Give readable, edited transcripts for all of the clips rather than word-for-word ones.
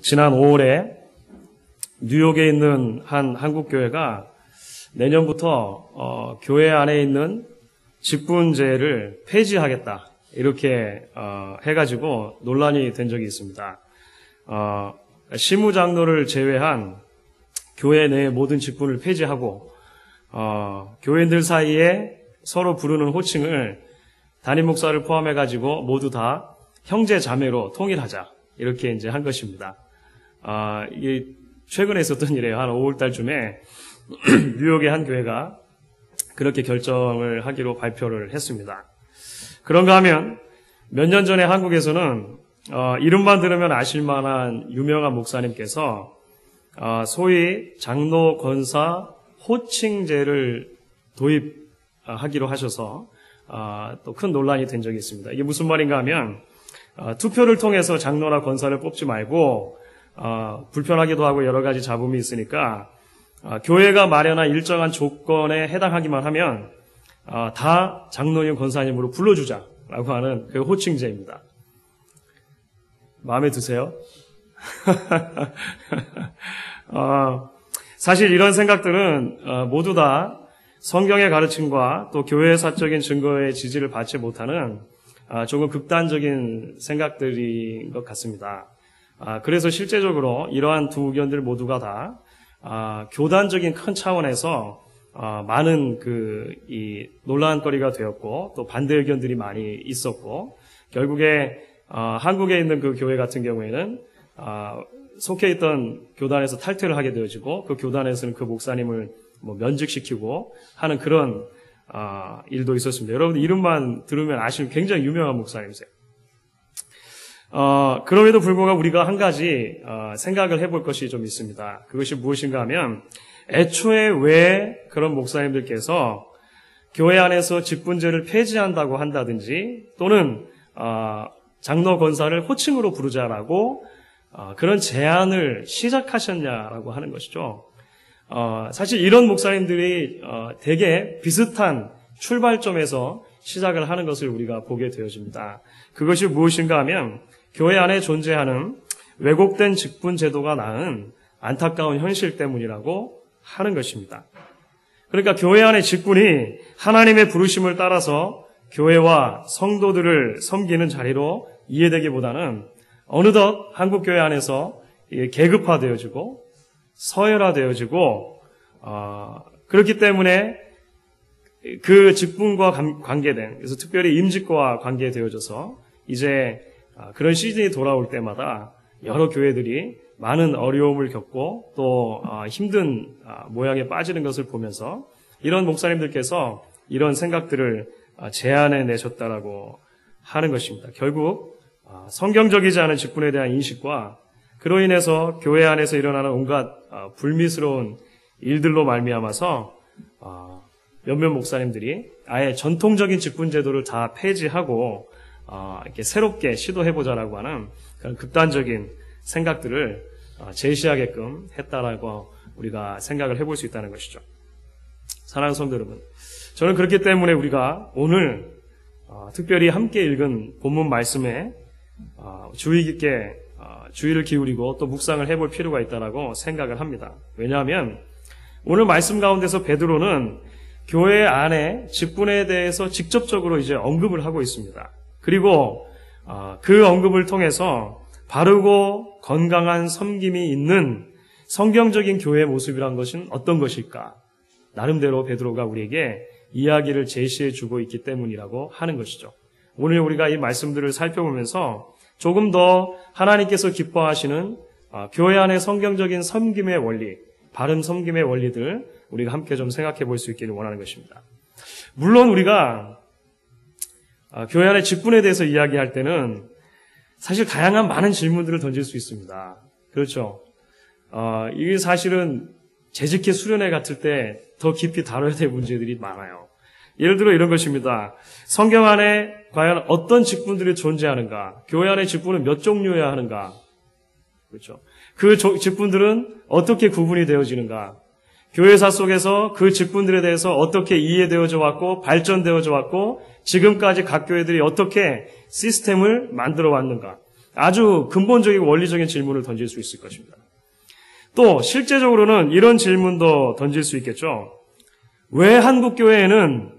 지난 5월에 뉴욕에 있는 한 한국교회가 내년부터 교회 안에 있는 직분제를 폐지하겠다 이렇게 해가지고 논란이 된 적이 있습니다. 시무장로를 제외한 교회 내 모든 직분을 폐지하고 교인들 사이에 서로 부르는 호칭을 담임 목사를 포함해가지고 모두 다 형제 자매로 통일하자 이렇게 이제 한 것입니다. 이게 최근에 있었던 일이에요. 한 5월 달쯤에 뉴욕의 한 교회가 그렇게 결정을 하기로 발표를 했습니다. 그런가 하면 몇 년 전에 한국에서는 이름만 들으면 아실만한 유명한 목사님께서 소위 장로 권사 호칭제를 도입하기로 하셔서 또 큰 논란이 된 적이 있습니다. 이게 무슨 말인가 하면 투표를 통해서 장로나 권사를 뽑지 말고 불편하기도 하고 여러 가지 잡음이 있으니까 교회가 마련한 일정한 조건에 해당하기만 하면 다 장로님 권사님으로 불러주자라고 하는 그 호칭제입니다. 마음에 드세요? 사실 이런 생각들은 모두 다 성경의 가르침과 또 교회의 사적인 증거의 지지를 받지 못하는 조금 극단적인 생각들인 것 같습니다. 그래서 실제적으로 이러한 두 의견들 모두가 다 교단적인 큰 차원에서 많은 이 논란거리가 되었고 또 반대 의견들이 많이 있었고 결국에 한국에 있는 그 교회 같은 경우에는 속해 있던 교단에서 탈퇴를 하게 되어지고 그 교단에서는 그 목사님을 면직시키고 하는 그런 일도 있었습니다. 여러분들 이름만 들으면 아시는 굉장히 유명한 목사님이세요. 그럼에도 불구하고 우리가 한 가지 생각을 해볼 것이 좀 있습니다. 그것이 무엇인가 하면 애초에 왜 그런 목사님들께서 교회 안에서 직분제를 폐지한다고 한다든지 또는 장로 권사를 호칭으로 부르자라고 그런 제안을 시작하셨냐라고 하는 것이죠. 사실 이런 목사님들이 되게 비슷한 출발점에서 시작을 하는 것을 우리가 보게 되어집니다. 그것이 무엇인가 하면 교회 안에 존재하는 왜곡된 직분 제도가 낳은 안타까운 현실 때문이라고 하는 것입니다. 그러니까 교회 안의 직분이 하나님의 부르심을 따라서 교회와 성도들을 섬기는 자리로 이해되기보다는 어느덧 한국교회 안에서 계급화되어지고 서열화되어지고 그렇기 때문에 그 직분과 관계된 그래서 특별히 임직과 관계되어져서 이제 그런 시즌이 돌아올 때마다 여러 교회들이 많은 어려움을 겪고 또 힘든 모양에 빠지는 것을 보면서 이런 목사님들께서 이런 생각들을 제안해 내셨다라고 하는 것입니다. 결국 성경적이지 않은 직분에 대한 인식과 그로 인해서 교회 안에서 일어나는 온갖 불미스러운 일들로 말미암아서 몇몇 목사님들이 아예 전통적인 직분 제도를 다 폐지하고 이렇게 새롭게 시도해보자라고 하는 그런 극단적인 생각들을 제시하게끔 했다라고 우리가 생각을 해볼 수 있다는 것이죠. 사랑하는 성도 여러분, 저는 그렇기 때문에 우리가 오늘 특별히 함께 읽은 본문 말씀에 주의 깊게 주의를 기울이고 또 묵상을 해볼 필요가 있다라고 생각을 합니다. 왜냐하면 오늘 말씀 가운데서 베드로는 교회 안에 직분에 대해서 직접적으로 이제 언급을 하고 있습니다. 그리고 그 언급을 통해서 바르고 건강한 섬김이 있는 성경적인 교회의 모습이란 것은 어떤 것일까? 나름대로 베드로가 우리에게 이야기를 제시해 주고 있기 때문이라고 하는 것이죠. 오늘 우리가 이 말씀들을 살펴보면서 조금 더 하나님께서 기뻐하시는 교회 안의 성경적인 섬김의 원리, 바른 섬김의 원리들 우리가 함께 좀 생각해 볼 수 있기를 원하는 것입니다. 물론 우리가 교회 안의 직분에 대해서 이야기할 때는 사실 다양한 많은 질문들을 던질 수 있습니다. 그렇죠? 이게 사실은 재직회 수련회 같을 때 더 깊이 다뤄야 될 문제들이 많아요. 예를 들어 이런 것입니다. 성경 안에 과연 어떤 직분들이 존재하는가? 교회 안의 직분은 몇 종류여야 하는가? 그렇죠? 그 직분들은 어떻게 구분이 되어지는가? 교회사 속에서 그 직분들에 대해서 어떻게 이해되어져 왔고 발전되어져 왔고 지금까지 각 교회들이 어떻게 시스템을 만들어 왔는가? 아주 근본적이고 원리적인 질문을 던질 수 있을 것입니다. 또 실제적으로는 이런 질문도 던질 수 있겠죠. 왜 한국 교회에는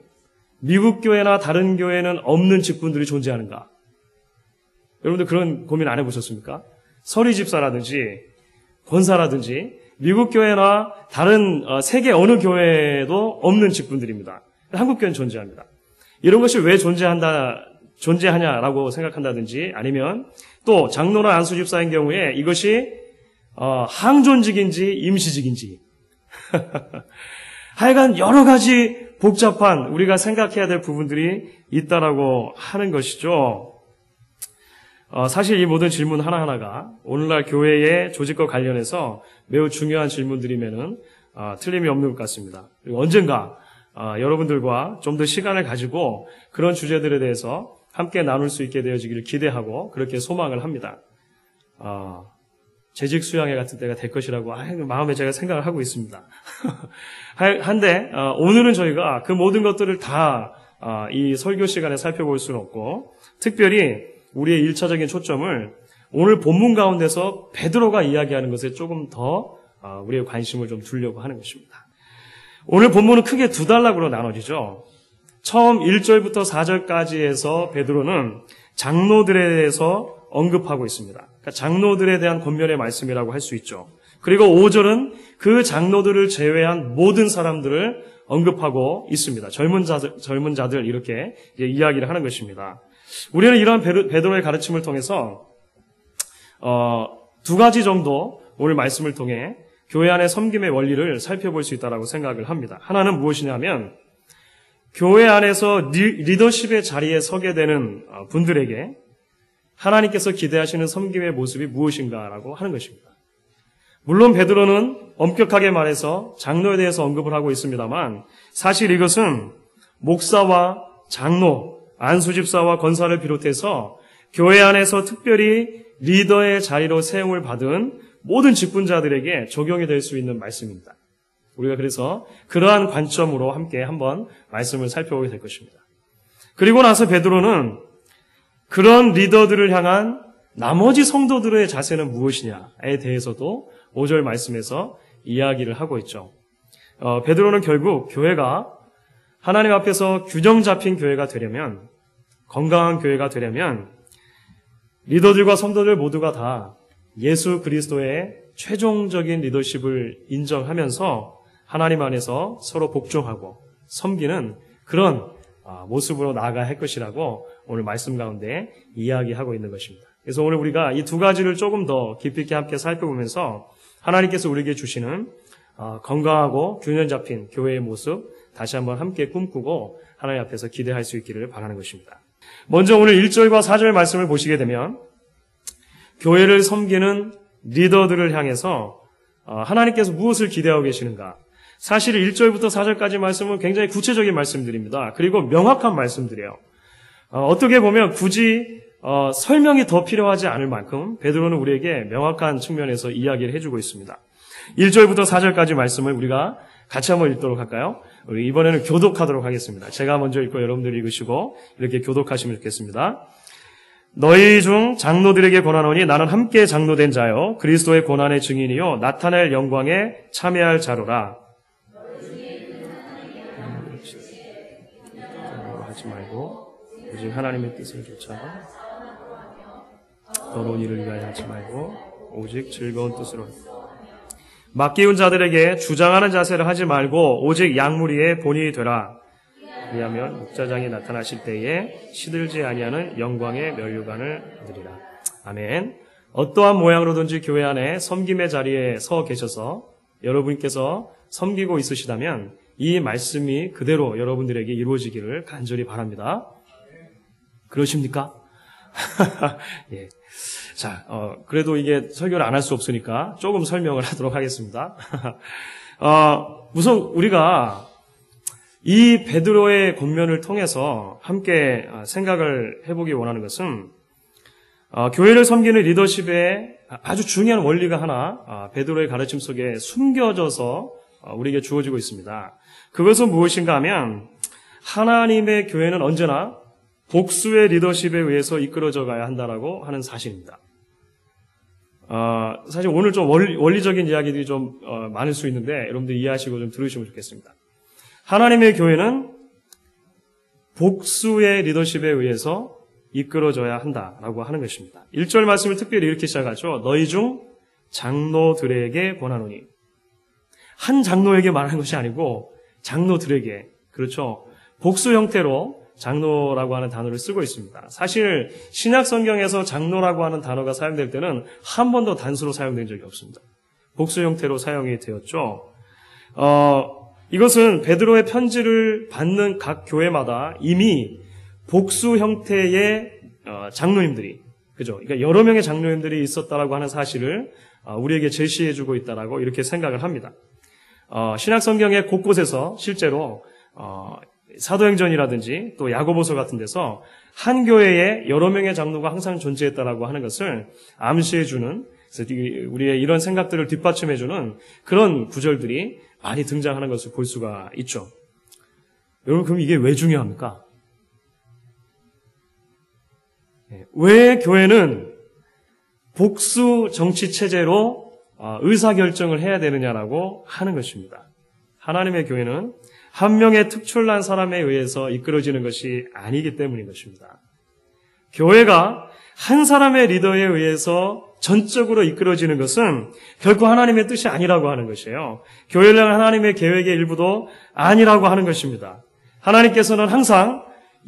미국 교회나 다른 교회에는 없는 직분들이 존재하는가? 여러분들 그런 고민 안 해보셨습니까? 서리 집사라든지 권사라든지 미국 교회나 다른 세계 어느 교회에도 없는 직분들입니다. 한국 교회는 존재합니다. 이런 것이 왜 존재하냐라고 생각한다든지 아니면 또 장로나 안수 집사인 경우에 이것이 항존직인지 임시직인지 하여간 여러 가지 복잡한 우리가 생각해야 될 부분들이 있다라고 하는 것이죠. 사실 이 모든 질문 하나하나가 오늘날 교회의 조직과 관련해서 매우 중요한 질문들이면은 틀림이 없는 것 같습니다. 그리고 언젠가 여러분들과 좀 더 시간을 가지고 그런 주제들에 대해서 함께 나눌 수 있게 되어지기를 기대하고 그렇게 소망을 합니다. 재직 수양회 같은 때가 될 것이라고 마음에 제가 생각을 하고 있습니다. 한데 오늘은 저희가 그 모든 것들을 다 이 설교 시간에 살펴볼 수는 없고 특별히 우리의 1차적인 초점을 오늘 본문 가운데서 베드로가 이야기하는 것에 조금 더 우리의 관심을 좀 두려고 하는 것입니다. 오늘 본문은 크게 두 단락으로 나눠지죠. 처음 1절부터 4절까지 해서 베드로는 장로들에 대해서 언급하고 있습니다. 그러니까 장로들에 대한 권면의 말씀이라고 할 수 있죠. 그리고 5절은 그 장로들을 제외한 모든 사람들을 언급하고 있습니다. 젊은 자들 이렇게 이야기를 하는 것입니다. 우리는 이러한 베드로의 가르침을 통해서 두 가지 정도 오늘 말씀을 통해 교회 안의 섬김의 원리를 살펴볼 수 있다고 생각을 합니다. 하나는 무엇이냐면 교회 안에서 리더십의 자리에 서게 되는 분들에게 하나님께서 기대하시는 섬김의 모습이 무엇인가라고 하는 것입니다. 물론 베드로는 엄격하게 말해서 장로에 대해서 언급을 하고 있습니다만 사실 이것은 목사와 장로, 안수집사와 권사를 비롯해서 교회 안에서 특별히 리더의 자리로 세움을 받은 모든 직분자들에게 적용이 될 수 있는 말씀입니다. 우리가 그래서 그러한 관점으로 함께 한번 말씀을 살펴보게 될 것입니다. 그리고 나서 베드로는 그런 리더들을 향한 나머지 성도들의 자세는 무엇이냐에 대해서도 5절 말씀에서 이야기를 하고 있죠. 베드로는 결국 교회가 하나님 앞에서 균형 잡힌 교회가 되려면 건강한 교회가 되려면 리더들과 성도들 모두가 다 예수 그리스도의 최종적인 리더십을 인정하면서 하나님 안에서 서로 복종하고 섬기는 그런 모습으로 나아가야 할 것이라고 오늘 말씀 가운데 이야기하고 있는 것입니다. 그래서 오늘 우리가 이 두 가지를 조금 더 깊이 있게 함께 살펴보면서 하나님께서 우리에게 주시는 건강하고 균형 잡힌 교회의 모습 다시 한번 함께 꿈꾸고 하나님 앞에서 기대할 수 있기를 바라는 것입니다. 먼저 오늘 1절과 4절 말씀을 보시게 되면 교회를 섬기는 리더들을 향해서 하나님께서 무엇을 기대하고 계시는가? 사실 1절부터 4절까지 말씀은 굉장히 구체적인 말씀들입니다. 그리고 명확한 말씀들이에요. 어떻게 보면 굳이 설명이 더 필요하지 않을 만큼 베드로는 우리에게 명확한 측면에서 이야기를 해주고 있습니다. 1절부터 4절까지 말씀을 우리가 같이 한번 읽도록 할까요? 우리 이번에는 교독하도록 하겠습니다. 제가 먼저 읽고 여러분들이 읽으시고 이렇게 교독하시면 좋겠습니다. 너희 중 장로들에게 권하노니 나는 함께 장로된 자요 그리스도의 고난의 증인이요 나타낼 영광에 참여할 자로라. 하지 말고 오직 하나님의 뜻을 쫓아 더러운 일을 위하여 하지 말고 오직 즐거운 뜻으로 맡기운 자들에게 주장하는 자세를 하지 말고 오직 양무리의 본이 되라. 그리하면 목자장이 나타나실 때에 시들지 아니하는 영광의 면류관을 얻으리라. 아멘. 어떠한 모양으로든지 교회 안에 섬김의 자리에 서 계셔서 여러분께서 섬기고 있으시다면 이 말씀이 그대로 여러분들에게 이루어지기를 간절히 바랍니다. 그러십니까? 예. 자, 그래도 이게 설교를 안 할 수 없으니까 조금 설명을 하도록 하겠습니다. 우선 우리가 이 베드로의 권면을 통해서 함께 생각을 해보기 원하는 것은 교회를 섬기는 리더십의 아주 중요한 원리가 하나 베드로의 가르침 속에 숨겨져서 우리에게 주어지고 있습니다. 그것은 무엇인가 하면 하나님의 교회는 언제나 복수의 리더십에 의해서 이끌어져 가야 한다라고 하는 사실입니다. 사실 오늘 좀 원리적인 이야기들이 좀 많을 수 있는데 여러분들 이해하시고 좀 들으시면 좋겠습니다. 하나님의 교회는 복수의 리더십에 의해서 이끌어져야 한다라고 하는 것입니다. 1절 말씀을 특별히 이렇게 시작하죠. 너희 중 장로들에게 권하노니. 한 장로에게 말하는 것이 아니고 장로들에게, 그렇죠. 복수 형태로 장로라고 하는 단어를 쓰고 있습니다. 사실 신약 성경에서 장로라고 하는 단어가 사용될 때는 한 번도 단수로 사용된 적이 없습니다. 복수 형태로 사용이 되었죠. 이것은 베드로의 편지를 받는 각 교회마다 이미 복수 형태의 장로님들이, 그죠? 그러니까 여러 명의 장로님들이 있었다라고 하는 사실을 우리에게 제시해주고 있다라고 이렇게 생각을 합니다. 신약 성경의 곳곳에서 실제로 사도행전이라든지 또 야고보서 같은 데서 한 교회에 여러 명의 장로가 항상 존재했다라고 하는 것을 암시해주는, 그래서 우리의 이런 생각들을 뒷받침해주는 그런 구절들이 많이 등장하는 것을 볼 수가 있죠. 여러분, 그럼 이게 왜 중요합니까? 왜 교회는 복수 정치 체제로 의사결정을 해야 되느냐라고 하는 것입니다. 하나님의 교회는 한 명의 특출난 사람에 의해서 이끌어지는 것이 아니기 때문인 것입니다. 교회가 한 사람의 리더에 의해서 전적으로 이끌어지는 것은 결코 하나님의 뜻이 아니라고 하는 것이에요. 교회는 하나님의 계획의 일부도 아니라고 하는 것입니다. 하나님께서는 항상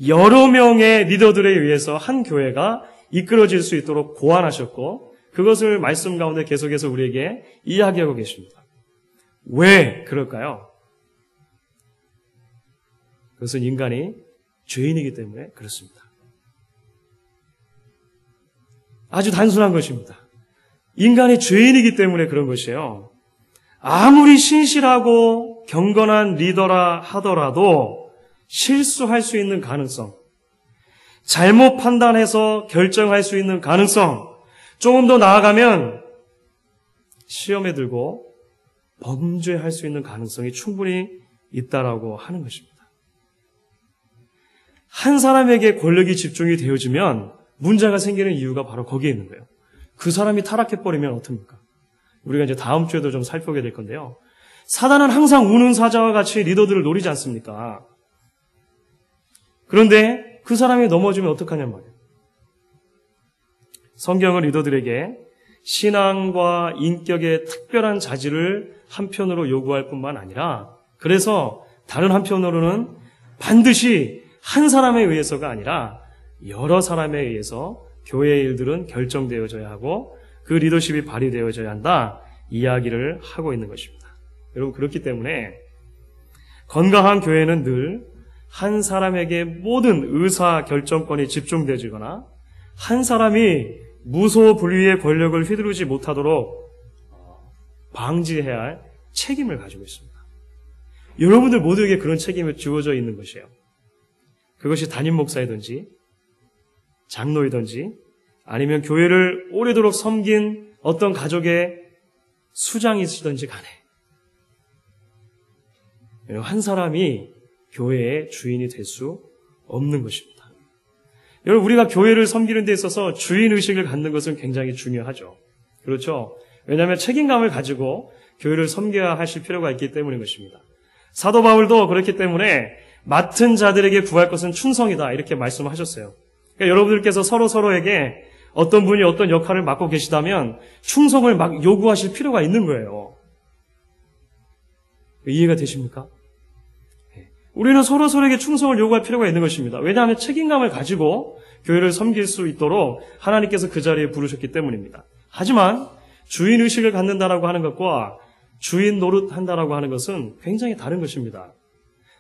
여러 명의 리더들에 의해서 한 교회가 이끌어질 수 있도록 고안하셨고 그것을 말씀 가운데 계속해서 우리에게 이야기하고 계십니다. 왜 그럴까요? 그것은 인간이 죄인이기 때문에 그렇습니다. 아주 단순한 것입니다. 인간이 죄인이기 때문에 그런 것이에요. 아무리 신실하고 경건한 리더라 하더라도 실수할 수 있는 가능성, 잘못 판단해서 결정할 수 있는 가능성, 조금 더 나아가면 시험에 들고 범죄할 수 있는 가능성이 충분히 있다라고 하는 것입니다. 한 사람에게 권력이 집중이 되어지면 문제가 생기는 이유가 바로 거기에 있는 거예요. 그 사람이 타락해버리면 어떻습니까? 우리가 이제 다음 주에도 좀 살펴보게 될 건데요. 사단은 항상 우는 사자와 같이 리더들을 노리지 않습니까? 그런데 그 사람이 넘어지면 어떡하냔 말이에요. 성경은 리더들에게 신앙과 인격의 특별한 자질을 한편으로 요구할 뿐만 아니라 그래서 다른 한편으로는 반드시 한 사람에 의해서가 아니라 여러 사람에 의해서 교회의 일들은 결정되어져야 하고 그 리더십이 발휘되어져야 한다 이야기를 하고 있는 것입니다. 여러분 그렇기 때문에 건강한 교회는 늘 한 사람에게 모든 의사 결정권이 집중되어지거나 한 사람이 무소불위의 권력을 휘두르지 못하도록 방지해야 할 책임을 가지고 있습니다. 여러분들 모두에게 그런 책임이 주어져 있는 것이에요. 그것이 담임 목사이든지 장로이든지 아니면 교회를 오래도록 섬긴 어떤 가족의 수장이시든지 간에 한 사람이 교회의 주인이 될 수 없는 것입니다. 여러분 우리가 교회를 섬기는 데 있어서 주인의식을 갖는 것은 굉장히 중요하죠. 그렇죠? 왜냐하면 책임감을 가지고 교회를 섬겨야 하실 필요가 있기 때문인 것입니다. 사도 바울도 그렇기 때문에 맡은 자들에게 구할 것은 충성이다 이렇게 말씀하셨어요. 그러니까 여러분들께서 서로에게 어떤 분이 어떤 역할을 맡고 계시다면 충성을 막 요구하실 필요가 있는 거예요. 이해가 되십니까? 우리는 서로에게 충성을 요구할 필요가 있는 것입니다. 왜냐하면 책임감을 가지고 교회를 섬길 수 있도록 하나님께서 그 자리에 부르셨기 때문입니다. 하지만 주인의식을 갖는다라고 하는 것과 주인 노릇한다라고 하는 것은 굉장히 다른 것입니다.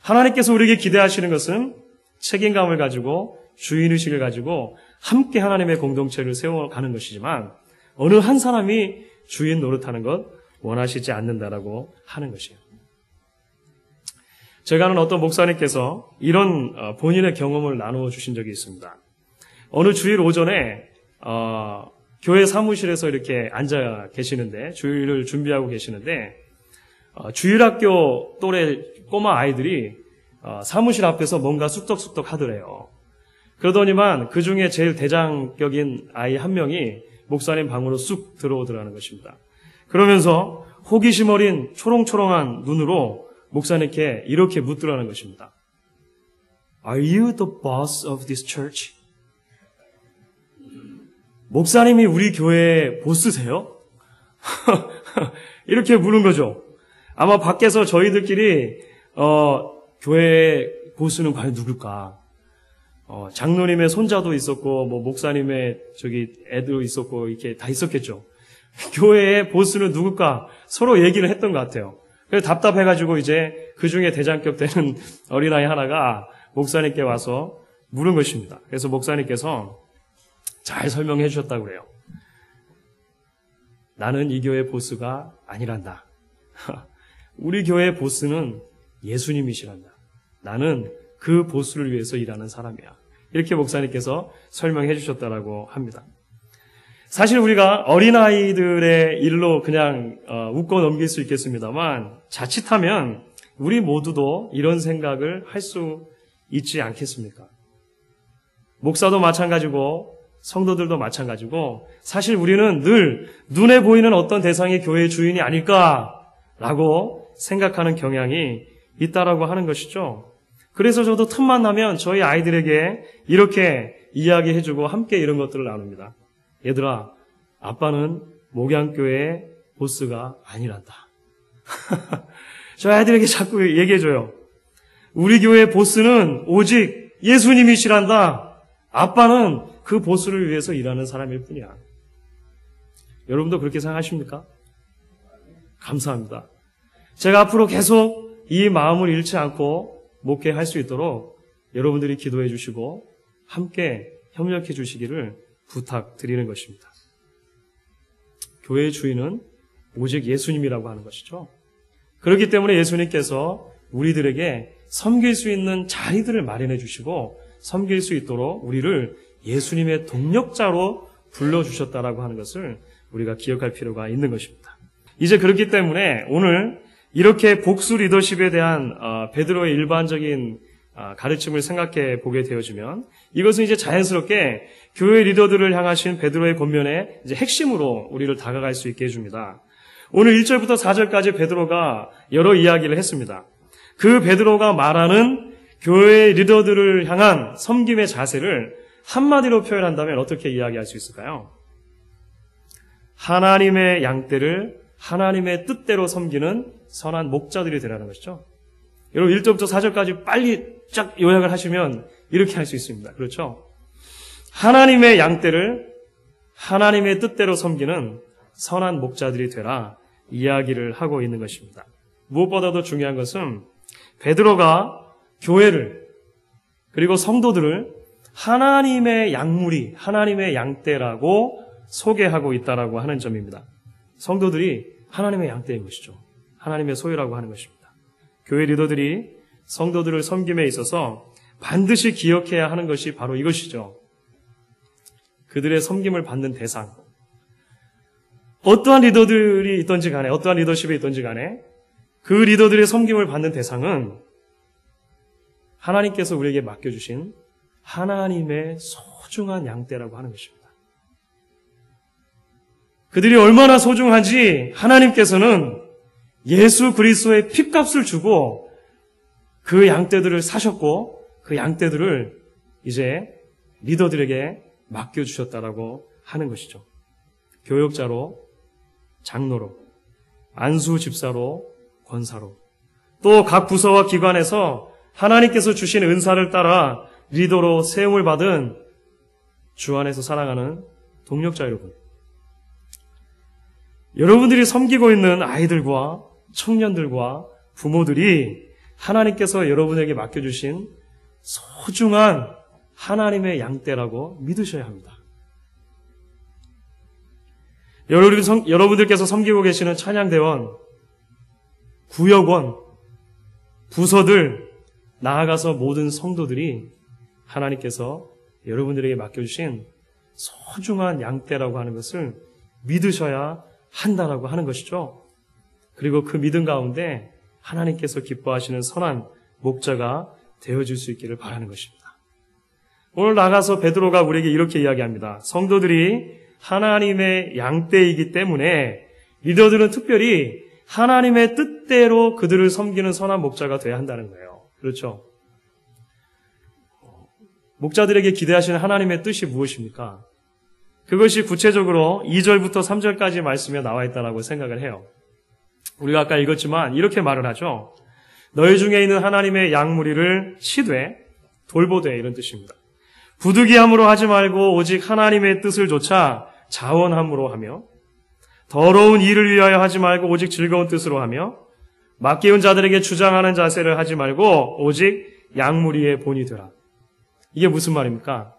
하나님께서 우리에게 기대하시는 것은 책임감을 가지고 주인의식을 가지고 함께 하나님의 공동체를 세워가는 것이지만 어느 한 사람이 주인 노릇하는 것 원하시지 않는다라고 하는 것이에요. 제가 아는 어떤 목사님께서 이런 본인의 경험을 나누어 주신 적이 있습니다. 어느 주일 오전에 교회 사무실에서 이렇게 앉아 계시는데 주일을 준비하고 계시는데 주일학교 또래 꼬마 아이들이 사무실 앞에서 뭔가 쑥덕쑥덕 하더래요. 그러더니만 그 중에 제일 대장격인 아이 한 명이 목사님 방으로 쑥 들어오더라는 것입니다. 그러면서 호기심 어린 초롱초롱한 눈으로 목사님께 이렇게 묻더라는 것입니다. Are you the boss of this church? 목사님이 우리 교회 보스세요? 이렇게 묻는 거죠. 아마 밖에서 저희들끼리 교회 보스는 과연 누굴까? 장로님의 손자도 있었고, 목사님의 애도 있었고, 이렇게 다 있었겠죠. 교회의 보스는 누굴까? 서로 얘기를 했던 것 같아요. 그래서 답답해가지고 이제 그 중에 대장격 되는 어린아이 하나가 목사님께 와서 물은 것입니다. 그래서 목사님께서 잘 설명해 주셨다고 그래요. 나는 이 교회 보스가 아니란다. 우리 교회 보스는 예수님이시란다. 나는 그 보스를 위해서 일하는 사람이야. 이렇게 목사님께서 설명해 주셨다라고 합니다. 사실 우리가 어린아이들의 일로 그냥 웃고 넘길 수 있겠습니다만 자칫하면 우리 모두도 이런 생각을 할 수 있지 않겠습니까? 목사도 마찬가지고 성도들도 마찬가지고 사실 우리는 늘 눈에 보이는 어떤 대상이 교회의 주인이 아닐까라고 생각하는 경향이 있다라고 하는 것이죠. 그래서 저도 틈만 나면 저희 아이들에게 이렇게 이야기해주고 함께 이런 것들을 나눕니다. 얘들아, 아빠는 목양교회의 보스가 아니란다. 저희 아이들에게 자꾸 얘기해줘요. 우리 교회의 보스는 오직 예수님이시란다. 아빠는 그 보스를 위해서 일하는 사람일 뿐이야. 여러분도 그렇게 생각하십니까? 감사합니다. 제가 앞으로 계속 이 마음을 잃지 않고 목회할 수 있도록 여러분들이 기도해 주시고 함께 협력해 주시기를 부탁드리는 것입니다. 교회의 주인은 오직 예수님이라고 하는 것이죠. 그렇기 때문에 예수님께서 우리들에게 섬길 수 있는 자리들을 마련해 주시고 섬길 수 있도록 우리를 예수님의 동력자로 불러주셨다라고 하는 것을 우리가 기억할 필요가 있는 것입니다. 이제 그렇기 때문에 오늘 이렇게 복수 리더십에 대한 베드로의 일반적인 가르침을 생각해 보게 되어지면 이것은 이제 자연스럽게 교회 리더들을 향하신 베드로의 권면의 이제 핵심으로 우리를 다가갈 수 있게 해줍니다. 오늘 1절부터 4절까지 베드로가 여러 이야기를 했습니다. 그 베드로가 말하는 교회 리더들을 향한 섬김의 자세를 한마디로 표현한다면 어떻게 이야기할 수 있을까요? 하나님의 양떼를 하나님의 뜻대로 섬기는 선한 목자들이 되라는 것이죠. 여러분 1절부터 4절까지 빨리 쫙 요약을 하시면 이렇게 할 수 있습니다. 그렇죠? 하나님의 양떼를 하나님의 뜻대로 섬기는 선한 목자들이 되라 이야기를 하고 있는 것입니다. 무엇보다도 중요한 것은 베드로가 교회를 그리고 성도들을 하나님의 양무리, 하나님의 양떼라고 소개하고 있다라고 하는 점입니다. 성도들이 하나님의 양떼인 것이죠. 하나님의 소유라고 하는 것입니다. 교회 리더들이 성도들을 섬김에 있어서 반드시 기억해야 하는 것이 바로 이것이죠. 그들의 섬김을 받는 대상. 어떠한 리더들이 있던지 간에, 어떠한 리더십이 있던지 간에 그 리더들의 섬김을 받는 대상은 하나님께서 우리에게 맡겨주신 하나님의 소중한 양떼라고 하는 것입니다. 그들이 얼마나 소중한지 하나님께서는 예수 그리스도의 핏값을 주고 그 양떼들을 사셨고 그 양떼들을 이제 리더들에게 맡겨주셨다라고 하는 것이죠. 교역자로, 장로로, 안수 집사로, 권사로 또 각 부서와 기관에서 하나님께서 주신 은사를 따라 리더로 세움을 받은 주 안에서 사랑하는 동력자 여러분. 여러분들이 섬기고 있는 아이들과 청년들과 부모들이 하나님께서 여러분에게 맡겨주신 소중한 하나님의 양떼라고 믿으셔야 합니다. 여러분들께서 섬기고 계시는 찬양대원, 구역원, 부서들, 나아가서 모든 성도들이 하나님께서 여러분들에게 맡겨주신 소중한 양떼라고 하는 것을 믿으셔야 한다라고 하는 것이죠. 그리고 그 믿음 가운데 하나님께서 기뻐하시는 선한 목자가 되어줄 수 있기를 바라는 것입니다. 오늘 나가서 베드로가 우리에게 이렇게 이야기합니다. 성도들이 하나님의 양떼이기 때문에 리더들은 특별히 하나님의 뜻대로 그들을 섬기는 선한 목자가 돼야 한다는 거예요. 그렇죠? 목자들에게 기대하시는 하나님의 뜻이 무엇입니까? 그것이 구체적으로 2절부터 3절까지 말씀에 나와 있다고 생각을 해요. 우리가 아까 읽었지만 이렇게 말을 하죠. 너희 중에 있는 하나님의 양무리를 치되 돌보되, 이런 뜻입니다. 부득이함으로 하지 말고 오직 하나님의 뜻을 좇아 자원함으로 하며, 더러운 일을 위하여 하지 말고 오직 즐거운 뜻으로 하며, 맡기운 자들에게 주장하는 자세를 하지 말고 오직 양무리의 본이 되라. 이게 무슨 말입니까?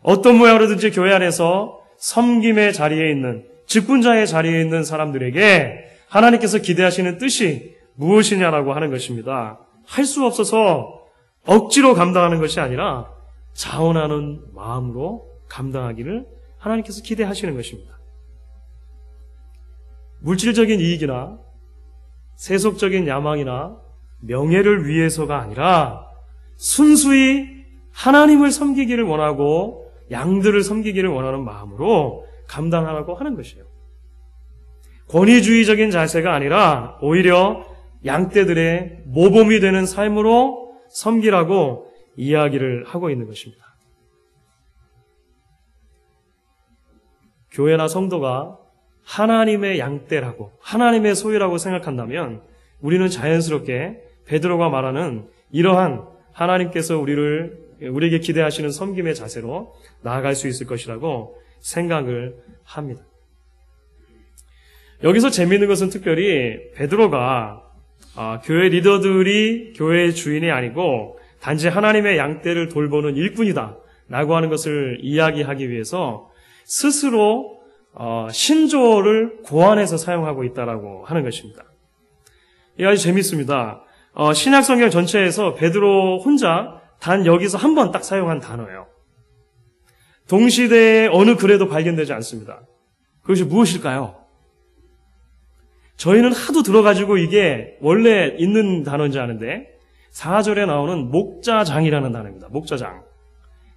어떤 모양으로든지 교회 안에서 섬김의 자리에 있는, 직분자의 자리에 있는 사람들에게 하나님께서 기대하시는 뜻이 무엇이냐라고 하는 것입니다. 할 수 없어서 억지로 감당하는 것이 아니라 자원하는 마음으로 감당하기를 하나님께서 기대하시는 것입니다. 물질적인 이익이나 세속적인 야망이나 명예를 위해서가 아니라 순수히 하나님을 섬기기를 원하고 양들을 섬기기를 원하는 마음으로 감당하라고 하는 것이에요. 권위주의적인 자세가 아니라 오히려 양떼들의 모범이 되는 삶으로 섬기라고 이야기를 하고 있는 것입니다. 교회나 성도가 하나님의 양떼라고, 하나님의 소유라고 생각한다면 우리는 자연스럽게 베드로가 말하는 이러한 하나님께서 우리에게 기대하시는 섬김의 자세로 나아갈 수 있을 것이라고 생각을 합니다. 여기서 재미있는 것은 특별히 베드로가 교회 리더들이 교회의 주인이 아니고 단지 하나님의 양떼를 돌보는 일꾼이다 라고 하는 것을 이야기하기 위해서 스스로 신조어를 고안해서 사용하고 있다라고 하는 것입니다. 이게 아주 재밌습니다. 신약 성경 전체에서 베드로 혼자 단 여기서 한 번 딱 사용한 단어예요. 동시대의 어느 글에도 발견되지 않습니다. 그것이 무엇일까요? 저희는 하도 들어가지고 이게 원래 있는 단어인지 아는데 4절에 나오는 목자장이라는 단어입니다. 목자장.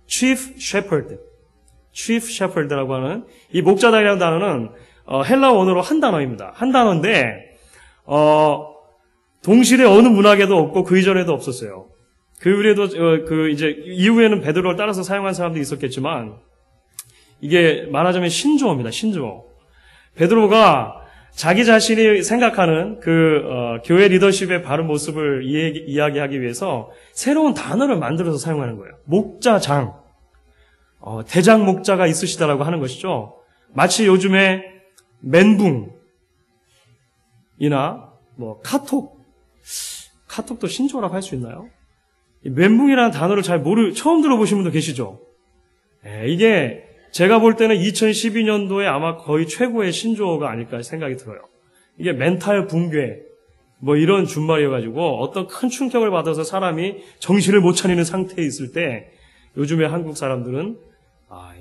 Chief Shepherd. Chief Shepherd라고 하는 이 목자장이라는 단어는 헬라 원어로 한 단어입니다. 한 단어인데 동시대 어느 문학에도 없고 그 이전에도 없었어요. 그 이후에도 이제 이후에는 베드로를 따라서 사용한 사람도 있었겠지만 이게 말하자면 신조어입니다. 신조어. 베드로가 자기 자신이 생각하는 교회 리더십의 바른 모습을 이야기하기 위해서 새로운 단어를 만들어서 사용하는 거예요. 목자장. 대장 목자가 있으시다라고 하는 것이죠. 마치 요즘에 멘붕이나 카톡도 신조어라고 할 수 있나요? 멘붕이라는 단어를 처음 들어보신 분도 계시죠? 이게 제가 볼 때는 2012년도에 아마 거의 최고의 신조어가 아닐까 생각이 들어요. 이게 멘탈 붕괴, 이런 준말이어가지고 어떤 큰 충격을 받아서 사람이 정신을 못 차리는 상태에 있을 때 요즘에 한국 사람들은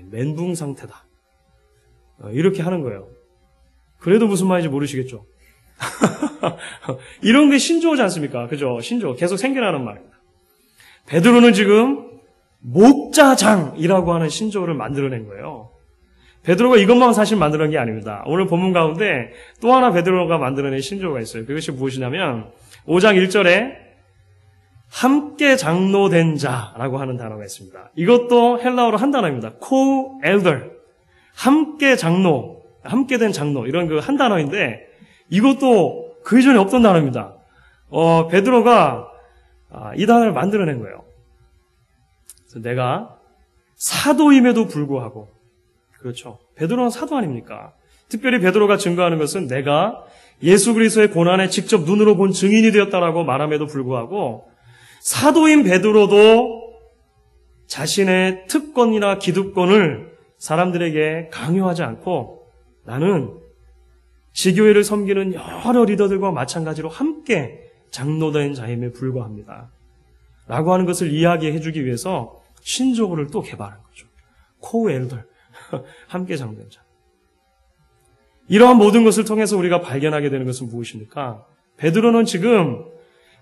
멘붕 상태다. 이렇게 하는 거예요. 그래도 무슨 말인지 모르시겠죠? 이런 게 신조어지 않습니까? 그죠? 신조어. 계속 생겨나는 말입니다. 베드로는 지금 목자장이라고 하는 신조어를 만들어낸 거예요. 베드로가 이것만 사실 만들어낸 게 아닙니다. 오늘 본문 가운데 또 하나 베드로가 만들어낸 신조어가 있어요. 그것이 무엇이냐면 5장 1절에 함께 장로된 자라고 하는 단어가 있습니다. 이것도 헬라어로 한 단어입니다. co-elder. 함께 장로, 함께 된 장로, 이런 한 단어인데 이것도 그 이전에 없던 단어입니다. 베드로가 이 단어를 만들어낸 거예요. 그래서 내가 사도임에도 불구하고, 그렇죠. 베드로는 사도 아닙니까? 특별히 베드로가 증거하는 것은 내가 예수 그리스도의 고난에 직접 눈으로 본 증인이 되었다라고 말함에도 불구하고 사도인 베드로도 자신의 특권이나 기득권을 사람들에게 강요하지 않고 나는 지교회를 섬기는 여러 리더들과 마찬가지로 함께 장로된 자임에 불과합니다. 라고 하는 것을 이야기해 주기 위해서 신조어를 또 개발한 거죠. co-elder. 함께 장로된 자. 이러한 모든 것을 통해서 우리가 발견하게 되는 것은 무엇입니까? 베드로는 지금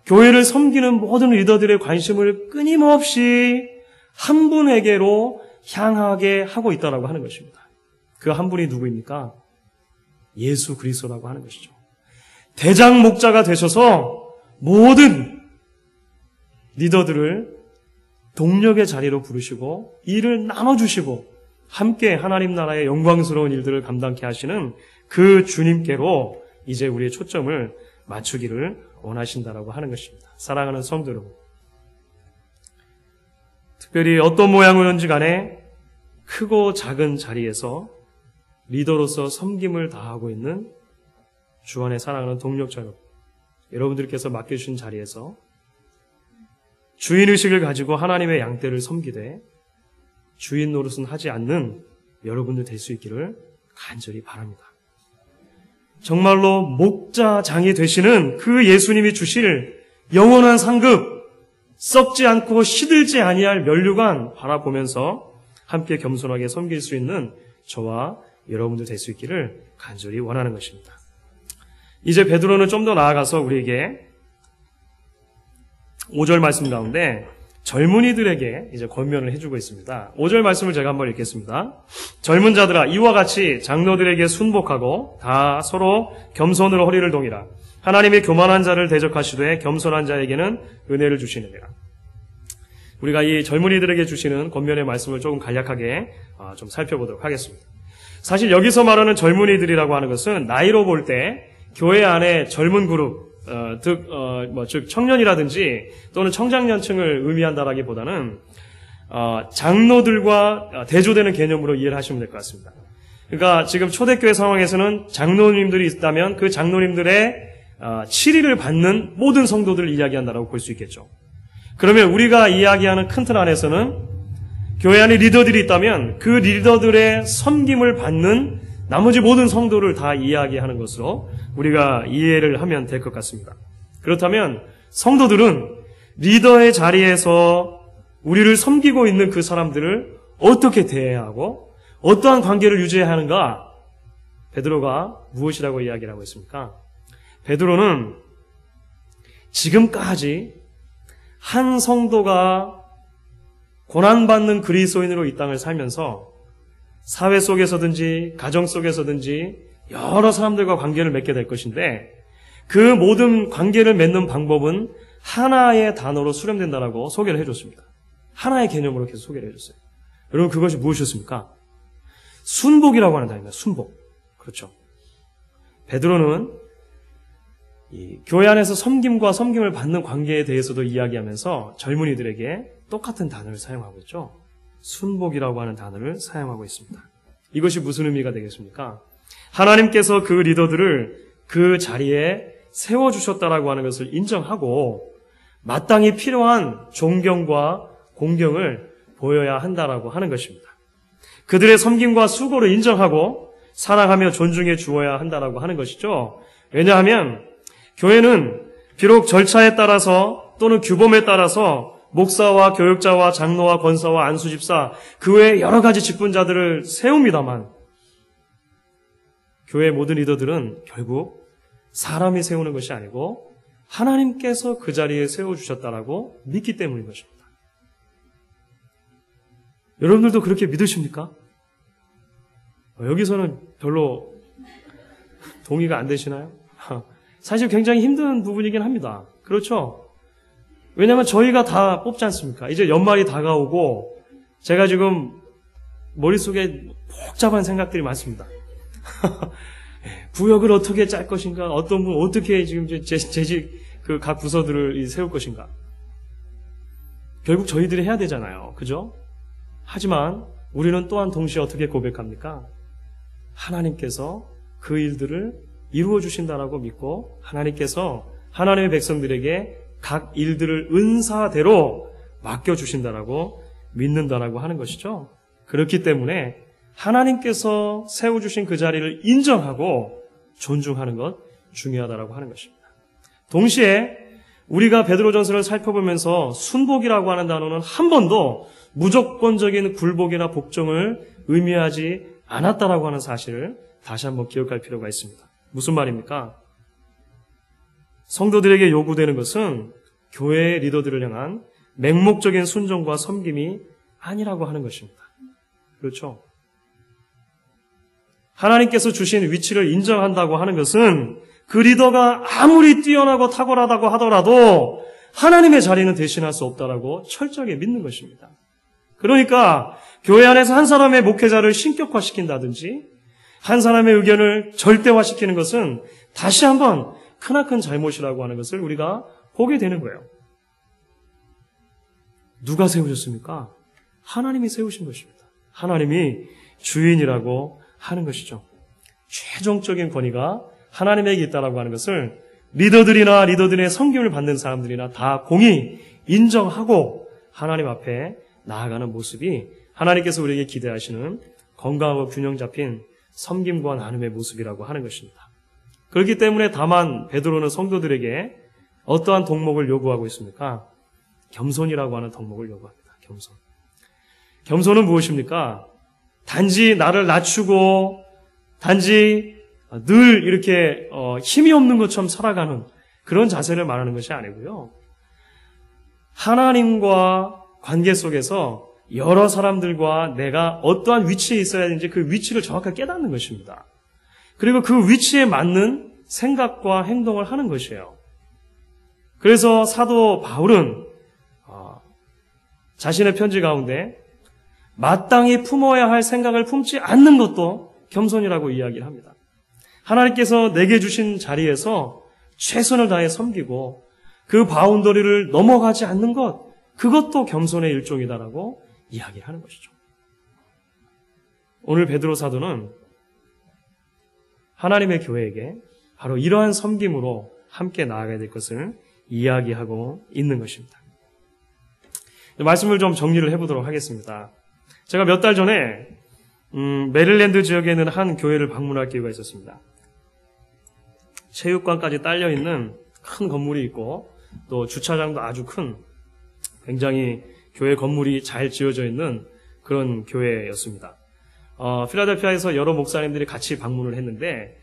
교회를 섬기는 모든 리더들의 관심을 끊임없이 한 분에게로 향하게 하고 있다라고 하는 것입니다. 그 한 분이 누구입니까? 예수 그리스도라고 하는 것이죠. 대장 목자가 되셔서 모든 리더들을 동력의 자리로 부르시고 일을 나눠주시고 함께 하나님 나라의 영광스러운 일들을 감당케 하시는 그 주님께로 이제 우리의 초점을 맞추기를 원하신다라고 하는 것입니다. 사랑하는 성도 여러분, 특별히 어떤 모양이든지 간에 크고 작은 자리에서 리더로서 섬김을 다하고 있는 주 안에 사랑하는 동력자 여러분들께서 맡겨주신 자리에서 주인의식을 가지고 하나님의 양떼를 섬기되 주인 노릇은 하지 않는 여러분들 될 수 있기를 간절히 바랍니다. 정말로 목자장이 되시는 그 예수님이 주실 영원한 상급, 썩지 않고 시들지 아니할 면류관 바라보면서 함께 겸손하게 섬길 수 있는 저와 여러분들 될 수 있기를 간절히 원하는 것입니다. 이제 베드로는 좀 더 나아가서 우리에게 5절 말씀 가운데 젊은이들에게 이제 권면을 해주고 있습니다. 5절 말씀을 제가 한번 읽겠습니다. 젊은 자들아, 이와 같이 장로들에게 순복하고 다 서로 겸손으로 허리를 동이라. 하나님의 교만한 자를 대적하시되 겸손한 자에게는 은혜를 주시느니라. 우리가 이 젊은이들에게 주시는 권면의 말씀을 조금 간략하게 좀 살펴보도록 하겠습니다. 사실 여기서 말하는 젊은이들이라고 하는 것은 나이로 볼 때 교회 안에 젊은 그룹, 즉 청년이라든지 또는 청장년층을 의미한다라기보다는 장로들과 대조되는 개념으로 이해를 하시면 될 것 같습니다. 그러니까 지금 초대교회 상황에서는 장로님들이 있다면 그 장로님들의 치리를 받는 모든 성도들을 이야기한다라고 볼 수 있겠죠. 그러면 우리가 이야기하는 큰 틀 안에서는 교회 안에 리더들이 있다면 그 리더들의 섬김을 받는 나머지 모든 성도를 다 이야기하는 것으로 우리가 이해를 하면 될 것 같습니다. 그렇다면 성도들은 리더의 자리에서 우리를 섬기고 있는 그 사람들을 어떻게 대해야 하고 어떠한 관계를 유지해야 하는가? 베드로가 무엇이라고 이야기를 하고 있습니까? 베드로는 지금까지 한 성도가 고난받는 그리스도인으로 이 땅을 살면서 사회 속에서든지 가정 속에서든지 여러 사람들과 관계를 맺게 될 것인데 그 모든 관계를 맺는 방법은 하나의 단어로 수렴된다라고 소개를 해줬습니다. 하나의 개념으로 계속 소개를 해줬어요. 여러분 그것이 무엇이었습니까? 순복이라고 하는 단어입니다. 순복. 그렇죠. 베드로는 이 교회 안에서 섬김과 섬김을 받는 관계에 대해서도 이야기하면서 젊은이들에게 똑같은 단어를 사용하고 있죠. 순복이라고 하는 단어를 사용하고 있습니다. 이것이 무슨 의미가 되겠습니까? 하나님께서 그 리더들을 그 자리에 세워주셨다라고 하는 것을 인정하고 마땅히 필요한 존경과 공경을 보여야 한다라고 하는 것입니다. 그들의 섬김과 수고를 인정하고 사랑하며 존중해 주어야 한다라고 하는 것이죠. 왜냐하면 교회는 비록 절차에 따라서 또는 규범에 따라서 목사와 교육자와 장로와 권사와 안수집사 그 외에 여러 가지 직분자들을 세웁니다만 교회의 모든 리더들은 결국 사람이 세우는 것이 아니고 하나님께서 그 자리에 세워주셨다라고 믿기 때문인 것입니다. 여러분들도 그렇게 믿으십니까? 여기서는 별로 동의가 안 되시나요? 사실 굉장히 힘든 부분이긴 합니다. 그렇죠? 왜냐하면 저희가 다 뽑지 않습니까? 이제 연말이 다가오고 제가 지금 머릿속에 복잡한 생각들이 많습니다. 구역을 어떻게 짤 것인가? 어떤 분 어떻게 지금 재직 그 각 부서들을 세울 것인가? 결국 저희들이 해야 되잖아요. 그죠? 하지만 우리는 또한 동시에 어떻게 고백합니까? 하나님께서 그 일들을 이루어 주신다라고 믿고 하나님께서 하나님의 백성들에게 각 일들을 은사대로 맡겨주신다라고 믿는다라고 하는 것이죠. 그렇기 때문에 하나님께서 세워주신 그 자리를 인정하고 존중하는 것 중요하다라고 하는 것입니다. 동시에 우리가 베드로전서를 살펴보면서 순복이라고 하는 단어는 한 번도 무조건적인 굴복이나 복종을 의미하지 않았다라고 하는 사실을 다시 한번 기억할 필요가 있습니다. 무슨 말입니까? 성도들에게 요구되는 것은 교회의 리더들을 향한 맹목적인 순종과 섬김이 아니라고 하는 것입니다. 그렇죠? 하나님께서 주신 위치를 인정한다고 하는 것은 그 리더가 아무리 뛰어나고 탁월하다고 하더라도 하나님의 자리는 대신할 수 없다라고 철저하게 믿는 것입니다. 그러니까 교회 안에서 한 사람의 목회자를 신격화시킨다든지 한 사람의 의견을 절대화시키는 것은 다시 한번 크나큰 잘못이라고 하는 것을 우리가 보게 되는 거예요. 누가 세우셨습니까? 하나님이 세우신 것입니다. 하나님이 주인이라고 하는 것이죠. 최종적인 권위가 하나님에게 있다라고 하는 것을 리더들이나 리더들의 섬김을 받는 사람들이나 다 공히 인정하고 하나님 앞에 나아가는 모습이 하나님께서 우리에게 기대하시는 건강하고 균형 잡힌 섬김과 나눔의 모습이라고 하는 것입니다. 그렇기 때문에 다만 베드로는 성도들에게 어떠한 덕목을 요구하고 있습니까? 겸손이라고 하는 덕목을 요구합니다. 겸손. 겸손은 무엇입니까? 단지 나를 낮추고 단지 늘 이렇게 힘이 없는 것처럼 살아가는 그런 자세를 말하는 것이 아니고요. 하나님과 관계 속에서 여러 사람들과 내가 어떠한 위치에 있어야 되는지 그 위치를 정확하게 깨닫는 것입니다. 그리고 그 위치에 맞는 생각과 행동을 하는 것이에요. 그래서 사도 바울은 자신의 편지 가운데 마땅히 품어야 할 생각을 품지 않는 것도 겸손이라고 이야기를 합니다. 하나님께서 내게 주신 자리에서 최선을 다해 섬기고 그 바운더리를 넘어가지 않는 것, 그것도 겸손의 일종이다라고 이야기를 하는 것이죠. 오늘 베드로 사도는 하나님의 교회에게 바로 이러한 섬김으로 함께 나아가야 될 것을 이야기하고 있는 것입니다. 말씀을 좀 정리를 해보도록 하겠습니다. 제가 몇 달 전에 메릴랜드 지역에 있는 한 교회를 방문할 기회가 있었습니다. 체육관까지 딸려있는 큰 건물이 있고 또 주차장도 아주 큰 굉장히 교회 건물이 잘 지어져 있는 그런 교회였습니다. 필라델피아에서 여러 목사님들이 같이 방문을 했는데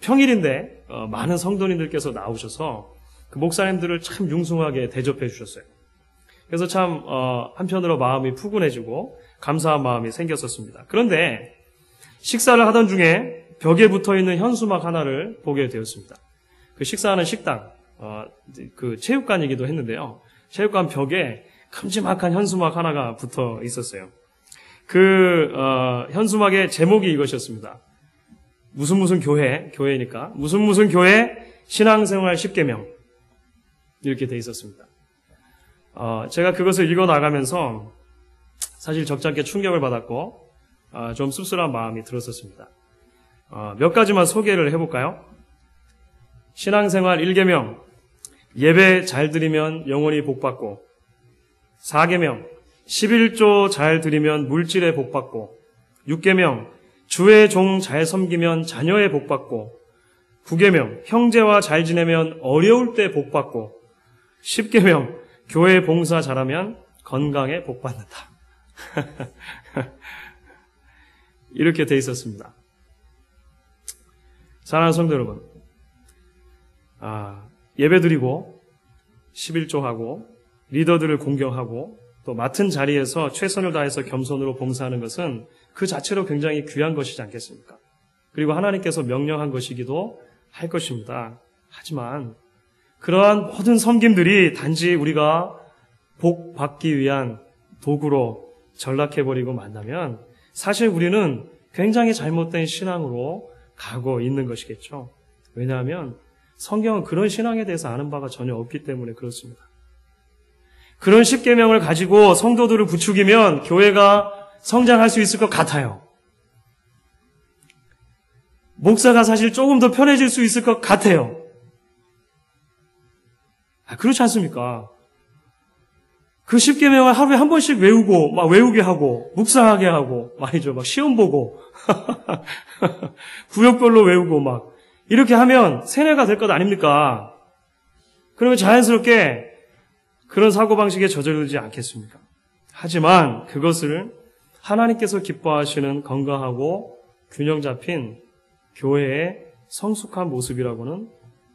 평일인데 많은 성도님들께서 나오셔서 그 목사님들을 참 융숭하게 대접해 주셨어요. 그래서 참 한편으로 마음이 푸근해지고 감사한 마음이 생겼었습니다. 그런데 식사를 하던 중에 벽에 붙어있는 현수막 하나를 보게 되었습니다. 그 식사하는 식당, 그 체육관이기도 했는데요. 체육관 벽에 큼지막한 현수막 하나가 붙어 있었어요. 그 현수막의 제목이 이것이었습니다. 무슨 교회니까 무슨 교회 신앙생활 10계명 이렇게 돼 있었습니다. 제가 그것을 읽어 나가면서 사실 적잖게 충격을 받았고 좀 씁쓸한 마음이 들었었습니다. 몇 가지만 소개를 해볼까요? 신앙생활 1계명, 예배 잘 드리면 영원히 복받고, 4계명, 11조 잘 드리면 물질에 복받고, 6계명, 주의 종 잘 섬기면 자녀의 복받고, 9계명, 형제와 잘 지내면 어려울 때 복받고, 10계명, 교회 봉사 잘하면 건강에 복받는다. 이렇게 돼 있었습니다. 사랑하는 성도 여러분, 예배드리고 11조하고 리더들을 공경하고 또 맡은 자리에서 최선을 다해서 겸손으로 봉사하는 것은 그 자체로 굉장히 귀한 것이지 않겠습니까? 그리고 하나님께서 명령한 것이기도 할 것입니다. 하지만 그러한 모든 섬김들이 단지 우리가 복 받기 위한 도구로 전락해버리고 만나면 사실 우리는 굉장히 잘못된 신앙으로 가고 있는 것이겠죠. 왜냐하면 성경은 그런 신앙에 대해서 아는 바가 전혀 없기 때문에 그렇습니다. 그런 10계명을 가지고 성도들을 부추기면 교회가 성장할 수 있을 것 같아요. 목사가 사실 조금 더 편해질 수 있을 것 같아요. 그렇지 않습니까? 그 10계명을 하루에 한 번씩 외우고, 막 외우게 하고, 묵상하게 하고, 말이죠. 막 시험 보고, 구역별로 외우고, 막, 이렇게 하면 세뇌가 될 것 아닙니까? 그러면 자연스럽게 그런 사고방식에 저절르지 않겠습니까? 하지만 그것을 하나님께서 기뻐하시는 건강하고 균형 잡힌 교회의 성숙한 모습이라고는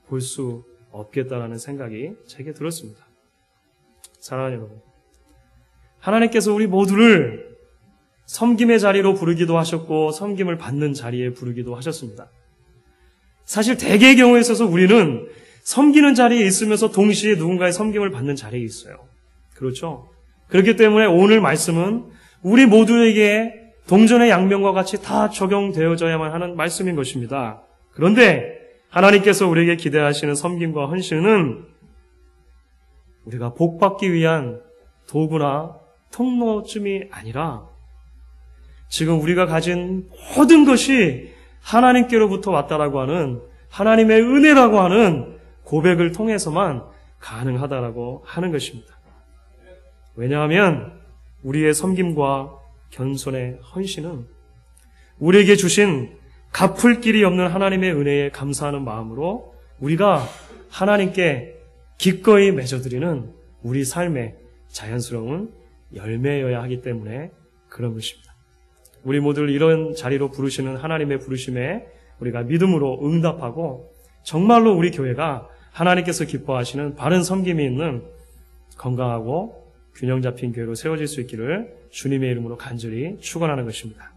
볼 수 없겠다라는 생각이 제게 들었습니다. 사랑하는 여러분, 하나님께서 우리 모두를 섬김의 자리로 부르기도 하셨고 섬김을 받는 자리에 부르기도 하셨습니다. 사실 대개의 경우에 있어서 우리는 섬기는 자리에 있으면서 동시에 누군가의 섬김을 받는 자리에 있어요. 그렇죠? 그렇기 때문에 오늘 말씀은 우리 모두에게 동전의 양면과 같이 다 적용되어져야만 하는 말씀인 것입니다. 그런데 하나님께서 우리에게 기대하시는 섬김과 헌신은 우리가 복받기 위한 도구나 통로쯤이 아니라 지금 우리가 가진 모든 것이 하나님께로부터 왔다라고 하는 하나님의 은혜라고 하는 고백을 통해서만 가능하다라고 하는 것입니다. 왜냐하면 우리의 섬김과 겸손의 헌신은 우리에게 주신 갚을 길이 없는 하나님의 은혜에 감사하는 마음으로 우리가 하나님께 기꺼이 맺어드리는 우리 삶의 자연스러운 열매여야 하기 때문에 그런 것입니다. 우리 모두를 이런 자리로 부르시는 하나님의 부르심에 우리가 믿음으로 응답하고 정말로 우리 교회가 하나님께서 기뻐하시는 바른 섬김이 있는 건강하고 균형 잡힌 교회로 세워질 수 있기를 주님의 이름으로 간절히 축원하는 것입니다.